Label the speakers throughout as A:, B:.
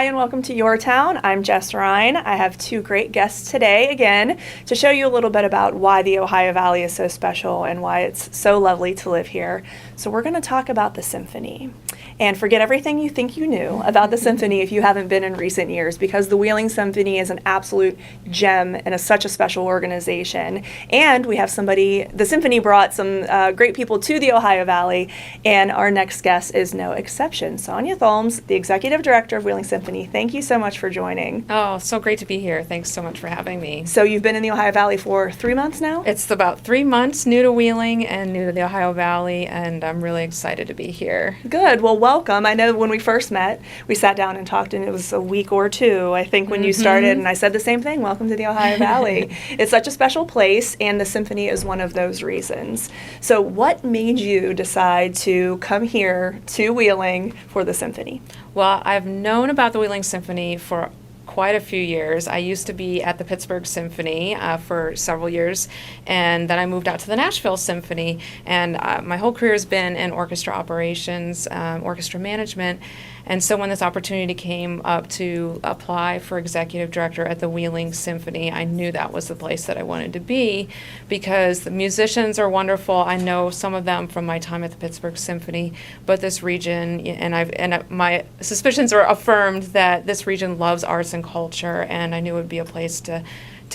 A: Hi, and welcome to Your Town. I'm Jess Ryan. I have two great guests today, again, to show you a little bit about why the Ohio Valley is so special and why it's so lovely to live here. So we're going to talk about the Symphony. And forget everything you think you knew about the Symphony if you haven't been in recent years, because the Wheeling Symphony is an absolute gem and is such a special organization. And we have the Symphony brought some great people to the Ohio Valley, and our next guest is no exception. Sonja Thoms, the Executive Director of Wheeling Symphony. Thank you so much for joining.
B: Oh, so great to be here. Thanks so much for having me.
A: So you've been in the Ohio Valley for 3 months now?
B: It's about 3 months new to Wheeling and new to the Ohio Valley, and I'm really excited to be here.
A: Good. Well, welcome. I know when we first met, we sat down and talked, and it was a week or two, I think, when you started, and I said the same thing. Welcome to the Ohio Valley. It's such a special place, and the Symphony is one of those reasons. So what made you decide to come here to Wheeling for the Symphony?
B: Well, I've known about the Wheeling Symphony for quite a few years. I used to be at the Pittsburgh Symphony for several years, and then I moved out to the Nashville Symphony, and my whole career has been in orchestra operations, orchestra management, and so when this opportunity came up to apply for executive director at the Wheeling Symphony, I knew that was the place that I wanted to be, because the musicians are wonderful. I know some of them from my time at the Pittsburgh Symphony, but this region, and my suspicions are affirmed that this region loves arts and culture, and I knew it would be a place to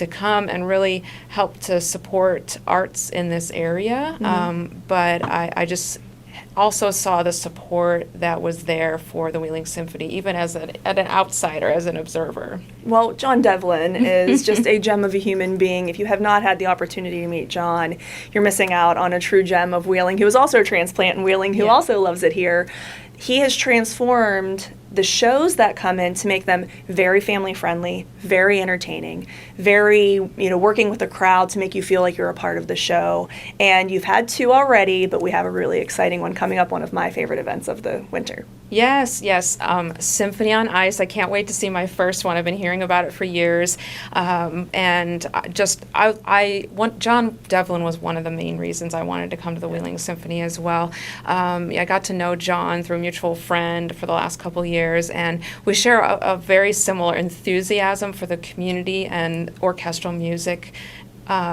B: come and really help to support arts in this area. But I just also saw the support that was there for the Wheeling Symphony, even as an outsider, as an observer.
A: Well, John Devlin is just a gem of a human being. If you have not had the opportunity to meet John, you're missing out on a true gem of Wheeling, who is also a transplant in Wheeling, who also loves it here. He has transformed the shows that come in to make them very family friendly, very entertaining, very, working with the crowd to make you feel like you're a part of the show. And you've had two already, but we have a really exciting one coming up, one of my favorite events of the winter.
B: Yes. Symphony on Ice. I can't wait to see my first one. I've been hearing about it for years. John Devlin was one of the main reasons I wanted to come to the Wheeling Symphony as well. I got to know John through a mutual friend for the last couple of years, and we share a very similar enthusiasm for the community and orchestral music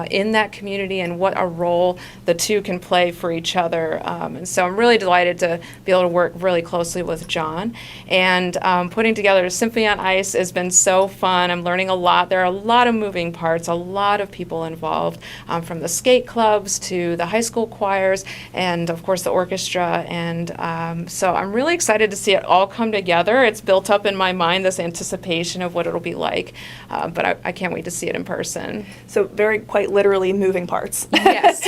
B: in that community, and what a role the two can play for each other. And so I'm really delighted to be able to work really closely with John. And putting together Symphony on Ice has been so fun. I'm learning a lot. There are a lot of moving parts, a lot of people involved, from the skate clubs to the high school choirs, and of course the orchestra. And so I'm really excited to see it all come together. It's built up in my mind, this anticipation of what it'll be like, but I can't wait to see it in person.
A: So quite literally moving parts.
B: Yes.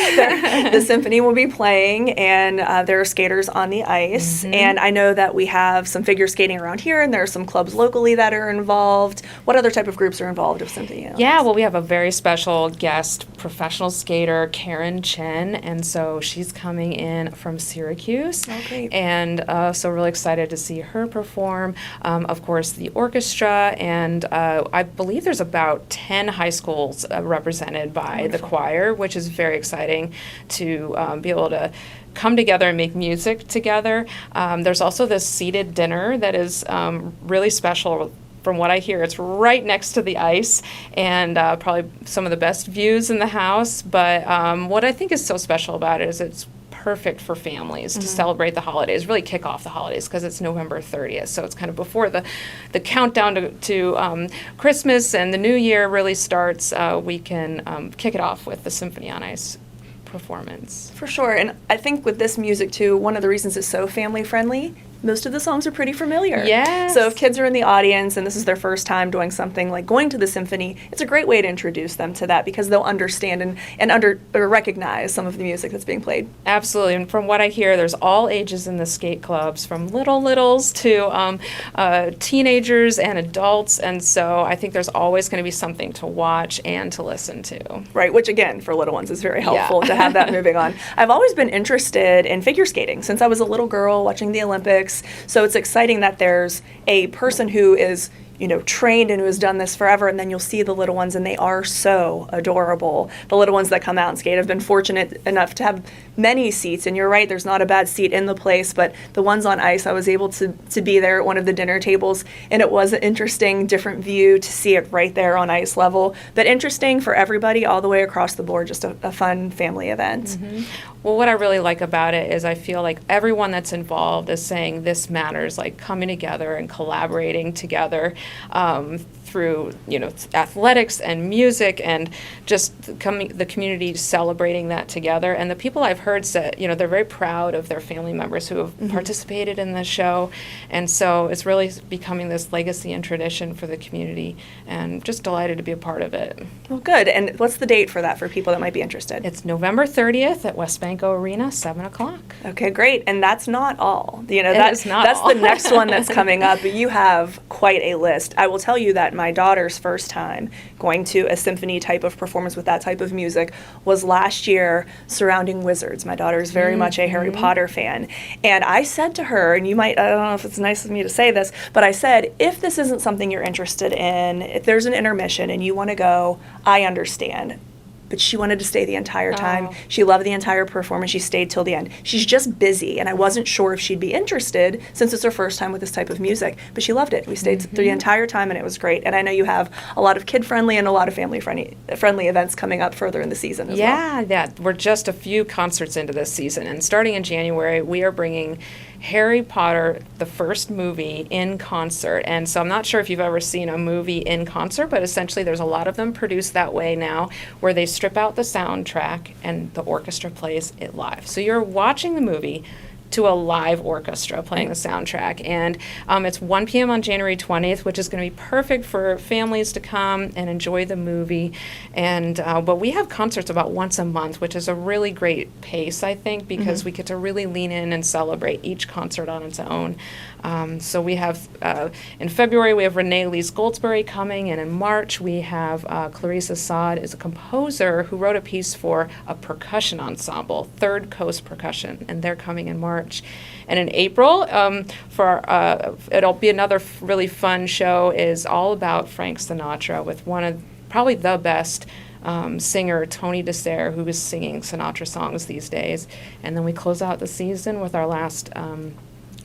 A: The Symphony will be playing, and there are skaters on the ice. And I know that we have some figure skating around here, and there are some clubs locally that are involved. What other type of groups are involved with Symphony?
B: Yeah, well, we have a very special guest professional skater, Karen Chen, and so she's coming in from Syracuse.
A: Oh, great.
B: And so really excited to see her perform. Of course, the orchestra, and I believe there's about 10 high schools represented by Wonderful. The choir, which is very exciting to be able to come together and make music together. There's also this seated dinner that is really special. From what I hear, it's right next to the ice, and probably some of the best views in the house. But what I think is so special about it is it's perfect for families to celebrate the holidays, really kick off the holidays, because it's November 30th. So it's kind of before the countdown to Christmas and the New Year really starts. We can kick it off with the Symphony on Ice performance.
A: For sure. And I think with this music, too, one of the reasons it's so family friendly, most of the songs are pretty familiar.
B: Yes.
A: So if kids are in the audience and this is their first time doing something like going to the Symphony, it's a great way to introduce them to that, because they'll understand and recognize some of the music that's being played.
B: Absolutely. And from what I hear, there's all ages in the skate clubs, from littles to teenagers and adults. And so I think there's always going to be something to watch and to listen to.
A: Right, which again, for little ones is very helpful to have that moving on. I've always been interested in figure skating since I was a little girl watching the Olympics. So it's exciting that there's a person who is, trained and who has done this forever, and then you'll see the little ones, and they are so adorable. The little ones that come out and skate. I've been fortunate enough to have many seats, and you're right, there's not a bad seat in the place, but the ones on ice, I was able to be there at one of the dinner tables, and it was an interesting, different view to see it right there on ice level, but interesting for everybody all the way across the board, just a fun family event.
B: Mm-hmm. Well, what I really like about it is I feel like everyone that's involved is saying this matters, like coming together and collaborating together through, athletics and music and just the community celebrating that together. And the people I've heard say, they're very proud of their family members who have participated in the show. And so it's really becoming this legacy and tradition for the community, and just delighted to be a part of it.
A: Well, good. And what's the date for that for people that might be interested?
B: It's November 30th at West Banco Arena, 7 o'clock.
A: Okay, great. And that's not all.
B: That's
A: the next one that's coming up. You have quite a list. I will tell you that my daughter's first time going to a symphony type of performance with that type of music was last year surrounding wizards. My daughter is very much a Harry Potter fan. And I said to her, and I don't know if it's nice of me to say this, but I said, if this isn't something you're interested in, if there's an intermission and you want to go, I understand. But she wanted to stay the entire time.
B: Oh.
A: She loved the entire performance. She stayed till the end. She's just busy, and I wasn't sure if she'd be interested since it's her first time with this type of music. But she loved it. We stayed through the entire time, and it was great. And I know you have a lot of kid-friendly and a lot of family-friendly events coming up further in the season as well.
B: Yeah, we're just a few concerts into this season. And starting in January, we are bringing Harry Potter, the first movie, in concert. And so I'm not sure if you've ever seen a movie in concert, but essentially there's a lot of them produced that way now, where they strip out the soundtrack and the orchestra plays it live. So you're watching the movie to a live orchestra playing the soundtrack. And it's 1 p.m. on January 20th, which is going to be perfect for families to come and enjoy the movie. And but we have concerts about once a month, which is a really great pace, I think, because we get to really lean in and celebrate each concert on its own. So we have, in February, we have Renee Lees Goldsberry coming, and in March we have Clarissa Saad is a composer who wrote a piece for a percussion ensemble, Third Coast Percussion, and they're coming in March. And in April, it'll be another really fun show, is all about Frank Sinatra with one of probably the best singer, Tony DeSere, who is singing Sinatra songs these days. And then we close out the season with our last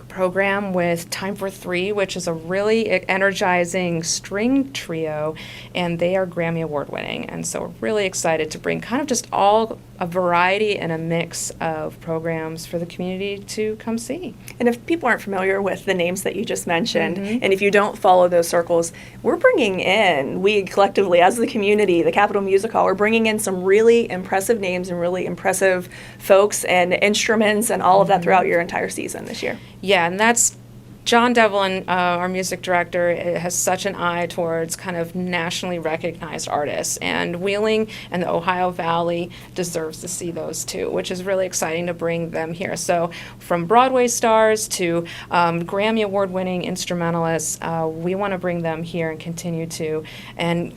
B: program with Time for Three, which is a really energizing string trio, and they are Grammy Award winning. And so we're really excited to bring kind of just all a variety and a mix of programs for the community to come see.
A: And if people aren't familiar with the names that you just mentioned, and if you don't follow those circles, we're bringing in, we collectively as the community, the Capitol Music Hall, we're bringing in some really impressive names and really impressive folks and instruments and all of that throughout your entire season this year.
B: Yeah, and that's John Devlin, our music director, has such an eye towards kind of nationally recognized artists, and Wheeling and the Ohio Valley deserves to see those too, which is really exciting to bring them here. So from Broadway stars to Grammy Award-winning instrumentalists, we want to bring them here and continue to, and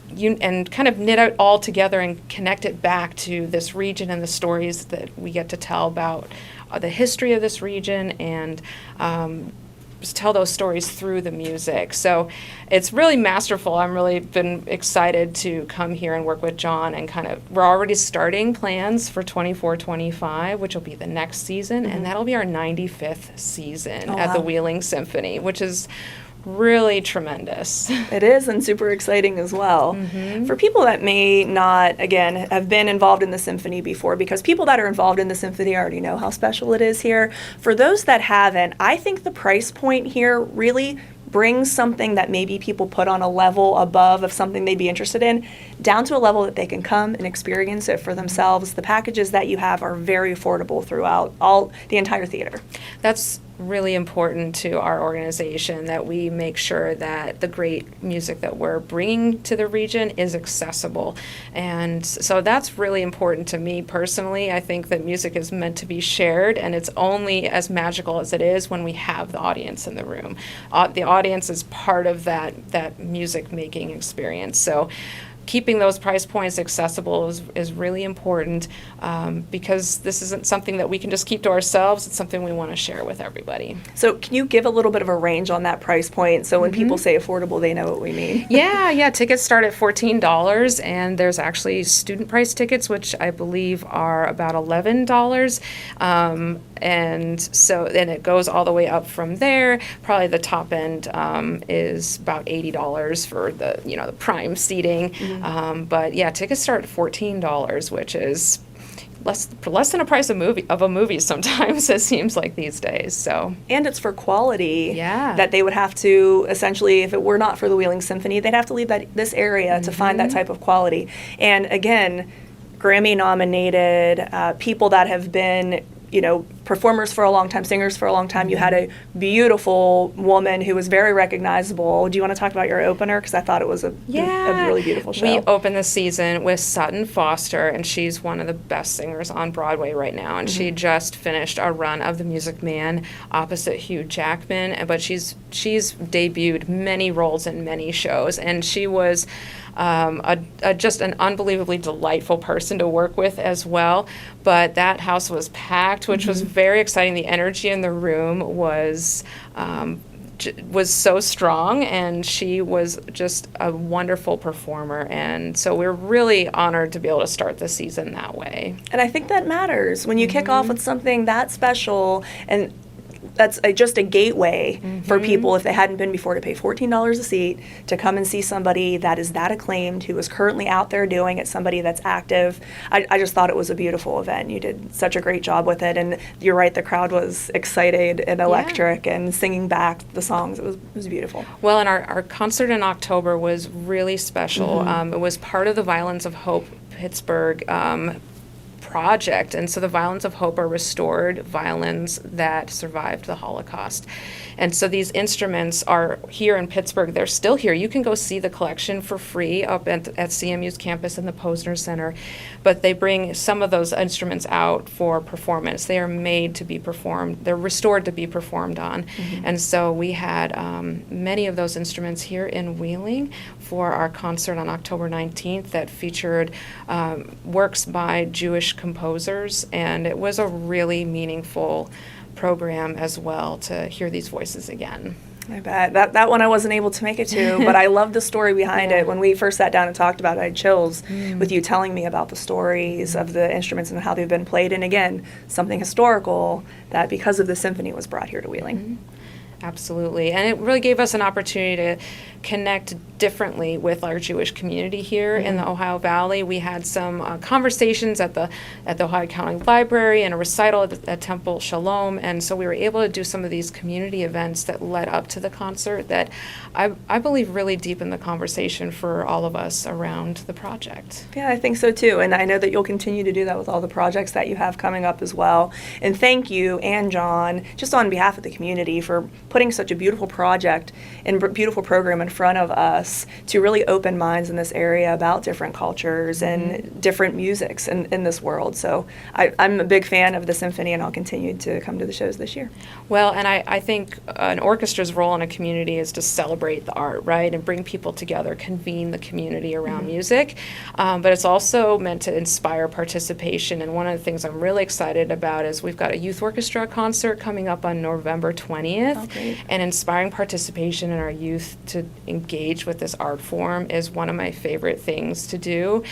B: kind of knit it all together and connect it back to this region and the stories that we get to tell about the history of this region, and just tell those stories through the music. So it's really masterful. I'm really been excited to come here and work with John, and we're already starting plans for 24-25, which will be the next season, and that'll be our 95th season at the Wheeling Symphony, which is really tremendous.
A: It is, and super exciting as well. For people that may not, again, have been involved in the symphony before, because people that are involved in the symphony already know how special it is here. For those that haven't, I think the price point here really brings something that maybe people put on a level above of something they'd be interested in, down to a level that they can come and experience it for themselves. The packages that you have are very affordable throughout the entire theater.
B: That's really important to our organization, that we make sure that the great music that we're bringing to the region is accessible. And so that's really important to me personally. I think that music is meant to be shared, and it's only as magical as it is when we have the audience in the room. The audience is part of that music making experience. So keeping those price points accessible is really important, because this isn't something that we can just keep to ourselves. It's something we want to share with everybody.
A: So can you give a little bit of a range on that price point so when people say affordable, they know what we mean?
B: Yeah. Tickets start at $14, and there's actually student price tickets, which I believe are about $11. And so then it goes all the way up from there. Probably the top end is about $80 for the prime seating. But yeah, tickets start at $14, which is less than a price of a movie sometimes, it seems like these days. So,
A: and it's for quality.
B: Yeah.
A: That they would have to essentially, if it were not for the Wheeling Symphony, they'd have to leave this area to find that type of quality. And again, Grammy nominated people that have been performers for a long time, singers for a long time. You had a beautiful woman who was very recognizable. Do you want to talk about your opener? Because I thought it was a really beautiful show.
B: We opened the season with Sutton Foster, and she's one of the best singers on Broadway right now. And she just finished a run of The Music Man opposite Hugh Jackman. But she's debuted many roles in many shows, and she was just an unbelievably delightful person to work with as well. But that house was packed, which was very exciting. The energy in the room was so strong, and she was just a wonderful performer. And so we're really honored to be able to start the season that way.
A: And I think that matters when you kick off with something that special, and that's just a gateway for people, if they hadn't been before, to pay $14 a seat to come and see somebody that is that acclaimed, who is currently out there doing it, somebody that's active. I just thought it was a beautiful event. You did such a great job with it, and you're right, the crowd was excited and electric and singing back the songs. It was beautiful.
B: Well, and our concert in October was really special. It was part of the Violins of Hope Pittsburgh project, and so the Violins of Hope are restored violins that survived the Holocaust. And so these instruments are here in Pittsburgh. They're still here. You can go see the collection for free up at CMU's campus in the Posner Center, but they bring some of those instruments out for performance. They are made to be performed. They're restored to be performed on. And so we had many of those instruments here in Wheeling for our concert on October 19th that featured works by Jewish composers, and it was a really meaningful program as well to hear these voices again.
A: I bet. That one I wasn't able to make it to, but I love the story behind it. When we first sat down and talked about it, I had chills with you telling me about the stories of the instruments and how they've been played. And again, something historical that because of the symphony was brought here to Wheeling.
B: Absolutely. And it really gave us an opportunity to connect differently with our Jewish community here in the Ohio Valley. We had some conversations at the Ohio County Library and a recital at Temple Shalom, and so we were able to do some of these community events that led up to the concert that I believe really deepened the conversation for all of us around the project.
A: Yeah, I think so too, and I know that you'll continue to do that with all the projects that you have coming up as well. And thank you and John, just on behalf of the community, for putting such a beautiful project and beautiful program in front of us to really open minds in this area about different cultures and different musics in this world. So I'm a big fan of the symphony, and I'll continue to come to the shows this year.
B: Well, and I think an orchestra's role in a community is to celebrate the art, right, and bring people together, convene the community around music. But it's also meant to inspire participation. And one of the things I'm really excited about is we've got a youth orchestra concert coming up on November 20th. And inspiring participation in our youth to engage with this art form is one of my favorite things to do.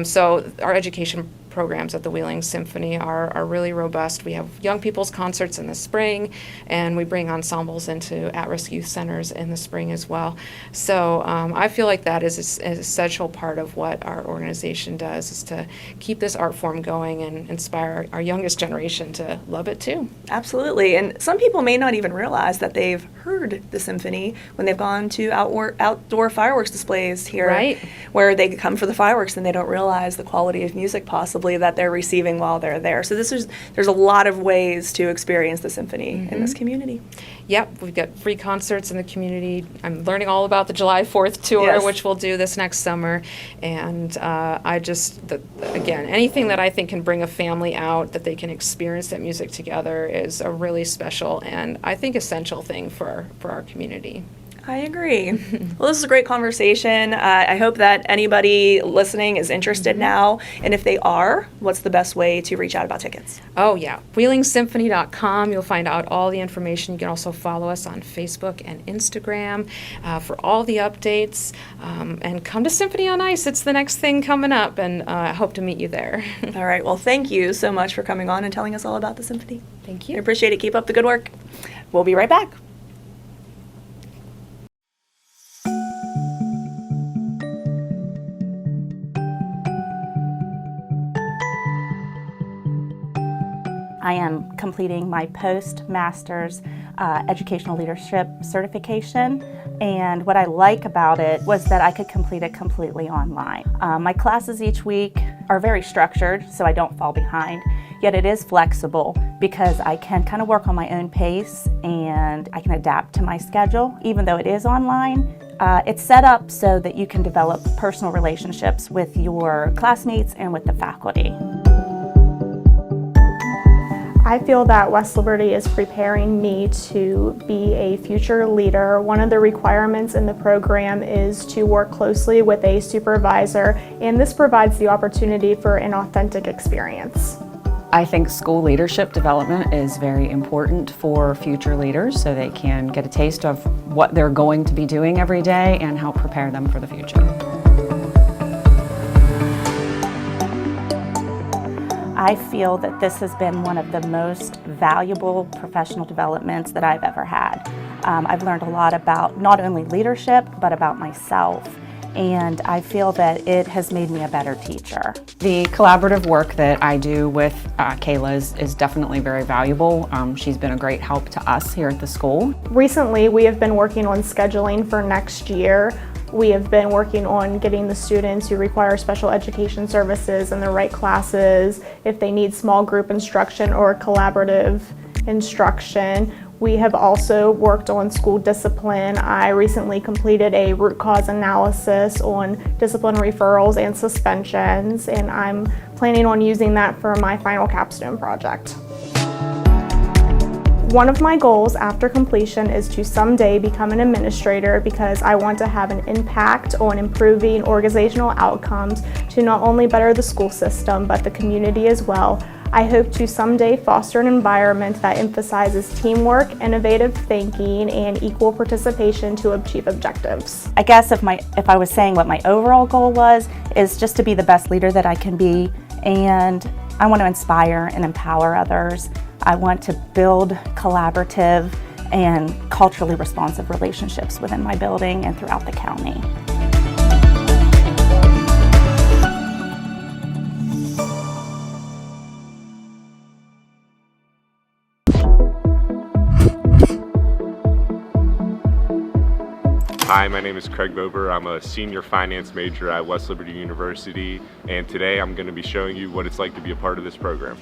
B: So our education programs at the Wheeling Symphony are really robust. We have young people's concerts in the spring, and we bring ensembles into at-risk youth centers in the spring as well. So I feel like that is an essential part of what our organization does, is to keep this art form going and inspire our youngest generation to love it too.
A: Absolutely. And some people may not even realize that they've heard the symphony when they've gone to outdoor fireworks displays here,
B: right,
A: where they come for the fireworks and they don't realize the quality of music possibly that they're receiving while they're there. So there's a lot of ways to experience the symphony in this community. Yep,
B: we've got free concerts in the community. I'm learning all about the July 4th tour, which we'll do this next summer. And again, anything that I think can bring a family out, that they can experience that music together, is a really special and I think essential thing for our community.
A: I agree. Well, this is a great conversation. I hope that anybody listening is interested now. And if they are, what's the best way to reach out about tickets?
B: Oh, yeah. WheelingSymphony.com. You'll find out all the information. You can also follow us on Facebook and Instagram for all the updates. And come to Symphony on Ice. It's the next thing coming up, and I hope to meet you there.
A: All right. Well, thank you so much for coming on and telling us all about the symphony.
B: Thank
A: I
B: you.
A: appreciate it. Keep up the good work. We'll be right back.
C: I am completing my postmaster's educational leadership certification, and what I like about it was that I could complete it completely online. My classes each week are very structured, so I don't fall behind, yet it is flexible because I can kind of work on my own pace and I can adapt to my schedule. Even though it is online, it's set up so that you can develop personal relationships with your classmates and with the faculty.
D: I feel that West Liberty is preparing me to be a future leader. One of the requirements in the program is to work closely with a supervisor, and this provides the opportunity for an authentic experience.
E: I think school leadership development is very important for future leaders so they can get a taste of what they're going to be doing every day and help prepare them for the future.
C: I feel that this has been one of the most valuable professional developments that I've ever had. I've learned a lot about not only leadership, but about myself. And I feel that it has made me a better teacher.
E: The collaborative work that I do with Kayla is definitely very valuable. She's been a great help to us here at the school.
D: Recently, we have been working on scheduling for next year. We have been working on getting the students who require special education services in the right classes, if they need small group instruction or collaborative instruction. We have also worked on school discipline. I recently completed a root cause analysis on discipline referrals and suspensions, and I'm planning on using that for my final capstone project. One of my goals after completion is to someday become an administrator because I want to have an impact on improving organizational outcomes to not only better the school system, but the community as well. I hope to someday foster an environment that emphasizes teamwork, innovative thinking, and equal participation to achieve objectives.
C: I guess if I was saying what my overall goal was, is just to be the best leader that I can be, and I want to inspire and empower others. I want to build collaborative and culturally responsive relationships within my building and throughout the county.
F: Hi, my name is Craig Bober. I'm a senior finance major at West Liberty University, and today I'm going to be showing you what it's like to be a part of this program.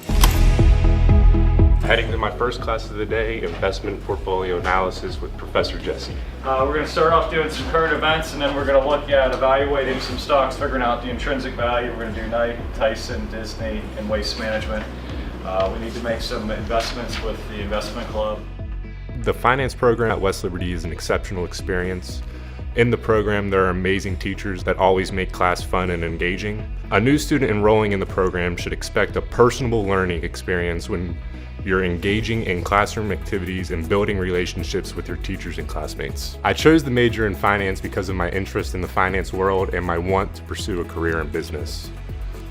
F: Heading to my first class of the day, investment portfolio analysis with Professor Jess.
G: We're going to start off doing some current events, and then we're going to look at evaluating some stocks, figuring out the intrinsic value. We're going to do Knight, Tyson, Disney, and waste management. We need to make some investments with the investment club.
F: The finance program at West Liberty is an exceptional experience. In the program, there are amazing teachers that always make class fun and engaging. A new student enrolling in the program should expect a personable learning experience when you're engaging in classroom activities and building relationships with your teachers and classmates. I chose the major in finance because of my interest in the finance world and my want to pursue a career in business.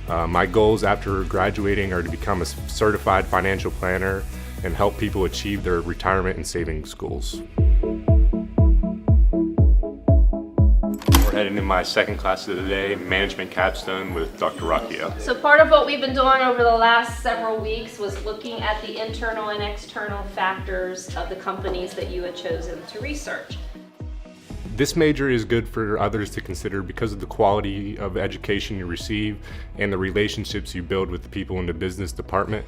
F: My goals after graduating are to become a certified financial planner and help people achieve their retirement and savings goals. We're heading to my second class of the day, Management Capstone with Dr. Rocchio.
H: So part of what we've been doing over the last several weeks was looking at the internal and external factors of the companies that you had chosen to research.
F: This major is good for others to consider because of the quality of education you receive and the relationships you build with the people in the business department.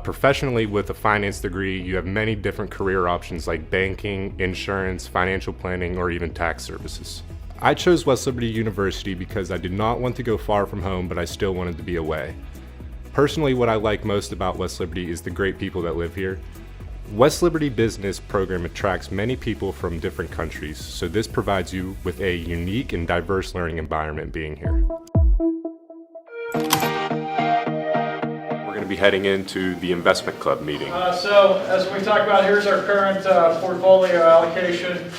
F: Professionally, with a finance degree, you have many different career options like banking, insurance, financial planning, or even tax services. I chose West Liberty University because I did not want to go far from home, but I still wanted to be away. Personally, what I like most about West Liberty is the great people that live here. West Liberty Business program attracts many people from different countries, so this provides you with a unique and diverse learning environment being here. We're going to be heading into the investment club meeting.
G: So as we talked about, here's our current portfolio allocation.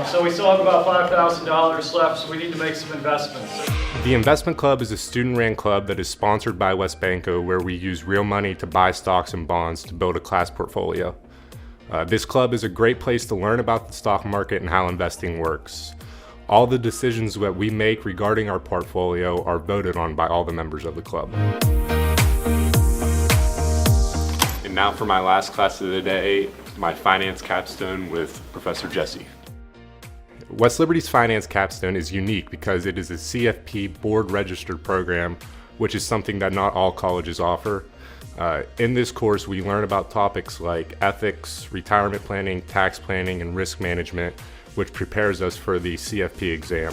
G: So we still have about $5,000 left, so we need to make some investments.
F: The Investment Club is a student-ran club that is sponsored by WestBanco, where we use real money to buy stocks and bonds to build a class portfolio. This club is a great place to learn about the stock market and how investing works. All the decisions that we make regarding our portfolio are voted on by all the members of the club. And now for my last class of the day, my finance capstone with Professor Jesse. West Liberty's Finance Capstone is unique because it is a CFP board-registered program, which is something that not all colleges offer. In this course, we learn about topics like ethics, retirement planning, tax planning, and risk management, which prepares us for the CFP exam.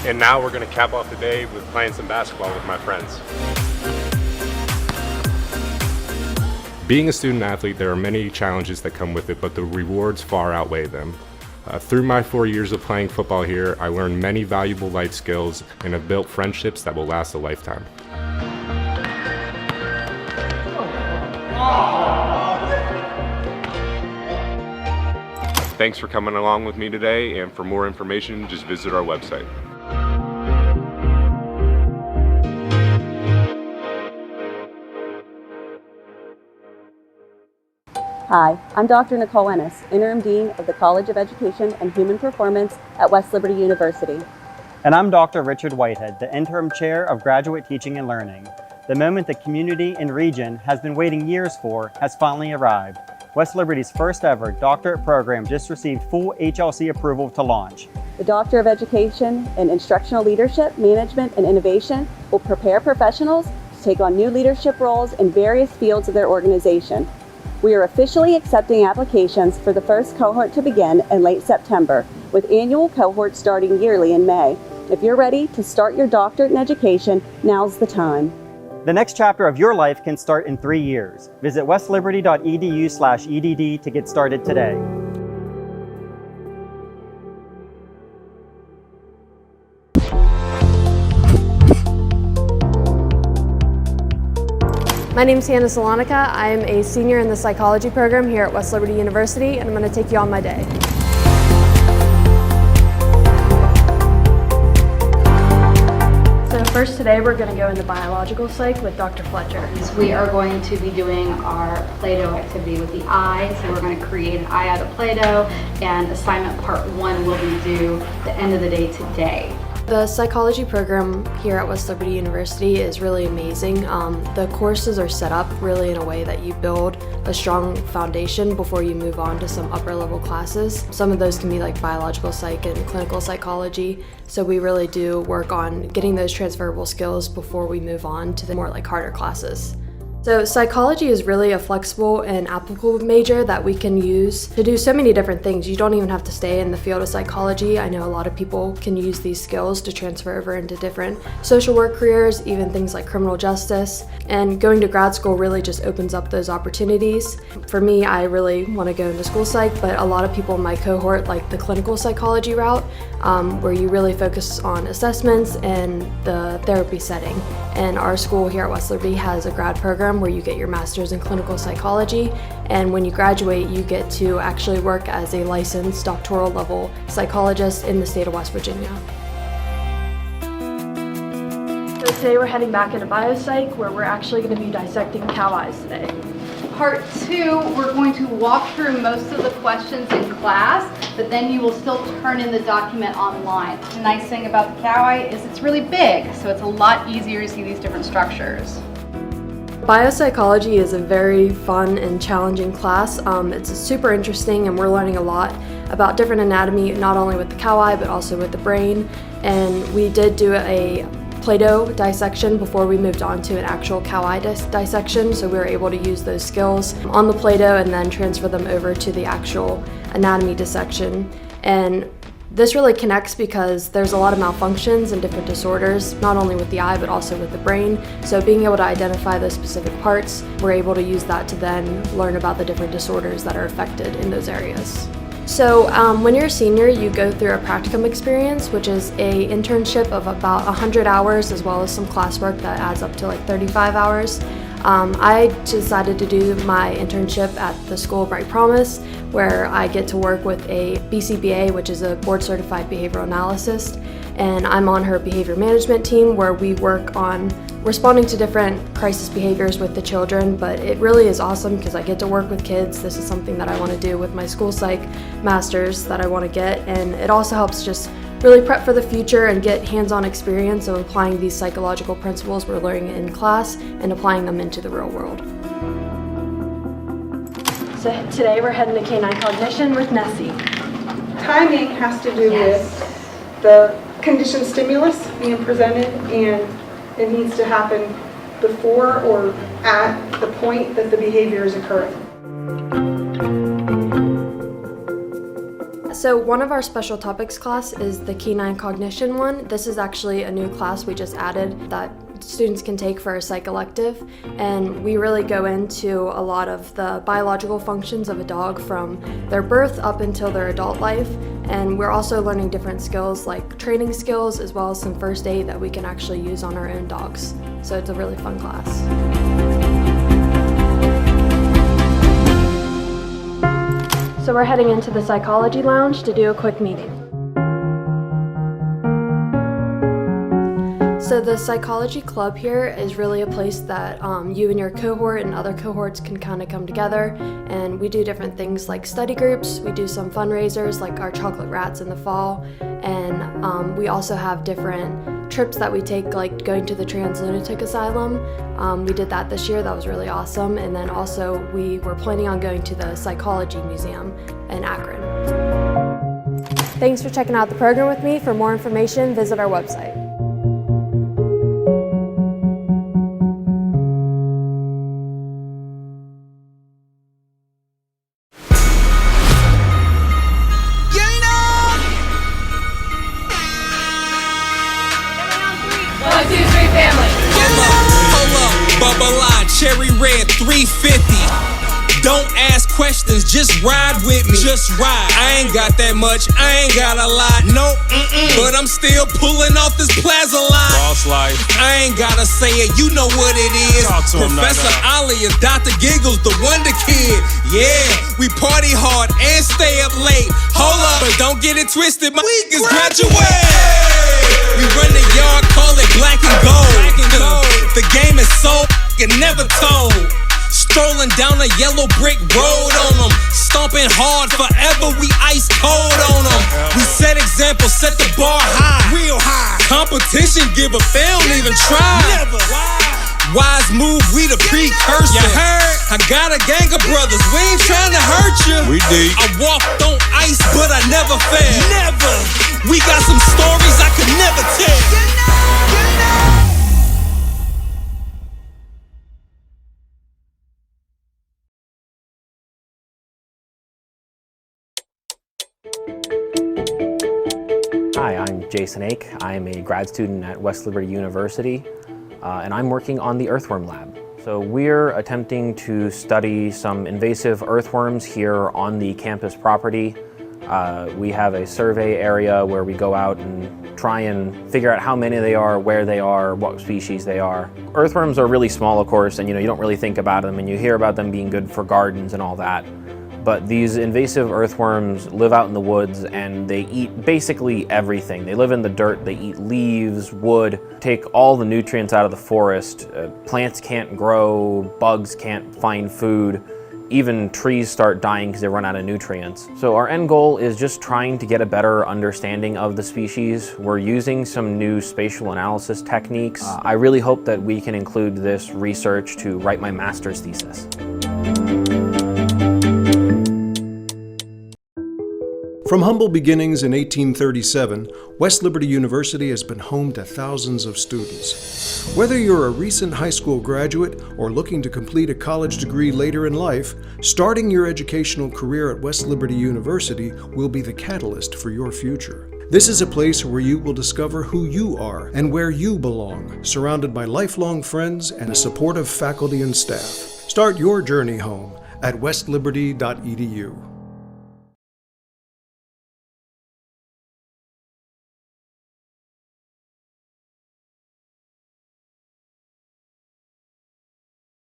F: And now we're going to cap off the day with playing some basketball with my friends. Being a student athlete, there are many challenges that come with it, but the rewards far outweigh them. Through my 4 years of playing football here, I learned many valuable life skills and have built friendships that will last a lifetime. Thanks for coming along with me today, and for more information, just visit our website.
I: Hi, I'm Dr. Nicole Ennis, Interim Dean of the College of Education and Human Performance at West Liberty University.
J: And I'm Dr. Richard Whitehead, the Interim Chair of Graduate Teaching and Learning. The moment the community and region has been waiting years for has finally arrived. West Liberty's first ever doctorate program just received full HLC approval to launch.
I: The Doctor of Education in Instructional Leadership, Management, and Innovation will prepare professionals to take on new leadership roles in various fields of their organization. We are officially accepting applications for the first cohort to begin in late September, with annual cohorts starting yearly in May. If you're ready to start your doctorate in education, now's the time.
J: The next chapter of your life can start in 3 years. Visit westliberty.edu/EDD to get started today.
K: My name is Hannah Salonica. I'm a senior in the psychology program here at West Liberty University, and I'm going to take you on my day. So first today we're going to go into biological psych with Dr. Fletcher.
L: We are going to be doing our Play-Doh activity with the eye. So we're going to create an eye out of Play-Doh, and assignment part 1 will be due the end of the day today.
K: The psychology program here at West Liberty University is really amazing. The courses are set up really in a way that you build a strong foundation before you move on to some upper level classes. Some of those can be like biological psych and clinical psychology. So we really do work on getting those transferable skills before we move on to the more like harder classes. So psychology is really a flexible and applicable major that we can use to do so many different things. You don't even have to stay in the field of psychology. I know a lot of people can use these skills to transfer over into different social work careers, even things like criminal justice. And going to grad school really just opens up those opportunities. For me, I really want to go into school psych, but a lot of people in my cohort like the clinical psychology route, where you really focus on assessments and the therapy setting. And our school here at West Liberty has a grad program where you get your master's in clinical psychology, and when you graduate you get to actually work as a licensed doctoral level psychologist in the state of West Virginia. So today we're heading back into biopsych, where we're actually going to be dissecting cow eyes today.
L: Part 2, we're going to walk through most of the questions in class, but then you will still turn in the document online. The nice thing about the cow eye is it's really big, so it's a lot easier to see these different structures.
K: Biopsychology is a very fun and challenging class. It's super interesting, and we're learning a lot about different anatomy, not only with the cow eye, but also with the brain. And we did do a Play-Doh dissection before we moved on to an actual cow eye dissection, so we were able to use those skills on the Play-Doh and then transfer them over to the actual anatomy dissection. And This really connects because there's a lot of malfunctions and different disorders, not only with the eye but also with the brain. So being able to identify those specific parts, we're able to use that to then learn about the different disorders that are affected in those areas. So when you're a senior, you go through a practicum experience, which is a internship of about 100 hours as well as some classwork that adds up to like 35 hours. I decided to do my internship at the School of Bright Promise, where I get to work with a BCBA, which is a board certified behavioral analyst, and I'm on her behavior management team where we work on responding to different crisis behaviors with the children. But it really is awesome because I get to work with kids. This is something that I want to do with my school psych masters that I want to get, and it also helps just really prep for the future and get hands-on experience of applying these psychological principles we're learning in class and applying them into the real world. So today we're heading to canine cognition with Nessie.
M: Timing has to do with the conditioned stimulus being presented, and it needs to happen before or at the point that the behavior is occurring.
K: So one of our special topics class is the canine cognition one. This is actually a new class we just added that students can take for a psych elective, and we really go into a lot of the biological functions of a dog from their birth up until their adult life, and we're also learning different skills like training skills as well as some first aid that we can actually use on our own dogs. So it's a really fun class. So we're heading into the psychology lounge to do a quick meeting. So the psychology club here is really a place that you and your cohort and other cohorts can kind of come together, and we do different things like study groups. We do some fundraisers like our chocolate rats in the fall, and we also have different trips that we take, like going to the trans lunatic asylum. We did that this year. That was really awesome. And then also we were planning on going to the psychology museum in Akron. Thanks for checking out the program with me. For more information, visit our website.
N: Cherry red 350. Don't ask questions, just ride with me. Just ride. I ain't got that much, I ain't got a lot. Nope, but I'm still pulling off this plaza line. Boss life. I ain't gotta say it, you know what it is. Professor Ollie is Dr. Giggles, the Wonder Kid. Yeah, we party hard and stay up late. Hold up, but don't get it twisted, my week is graduate. We run the yard, call it black and gold. The game is so never told. Strolling down a yellow brick road on them. Stomping hard forever, we ice cold on them. We set examples, set the bar high. Real high. Competition, give a they don't even try. Never. Wise move, we the precursor. You heard? I got a gang of brothers, we ain't trying to hurt you. We deep. I walked on ice, but I never fell. Never. We got some stories I could never tell.
O: Hi, I'm Jason Ake. I am a grad student at West Liberty University, and I'm working on the Earthworm Lab. So we're attempting to study some invasive earthworms here on the campus property. We have a survey area where we go out and try and figure out how many they are, where they are, what species they are. Earthworms are really small, of course, and you don't really think about them, and you hear about them being good for gardens and all that. But these invasive earthworms live out in the woods and they eat basically everything. They live in the dirt, they eat leaves, wood, take all the nutrients out of the forest. Plants can't grow, bugs can't find food, even trees start dying because they run out of nutrients. So our end goal is just trying to get a better understanding of the species. We're using some new spatial analysis techniques. I really hope that we can include this research to write my master's thesis.
P: From humble beginnings in 1837, West Liberty University has been home to thousands of students. Whether you're a recent high school graduate or looking to complete a college degree later in life, starting your educational career at West Liberty University will be the catalyst for your future. This is a place where you will discover who you are and where you belong, surrounded by lifelong friends and a supportive faculty and staff. Start your journey home at westliberty.edu.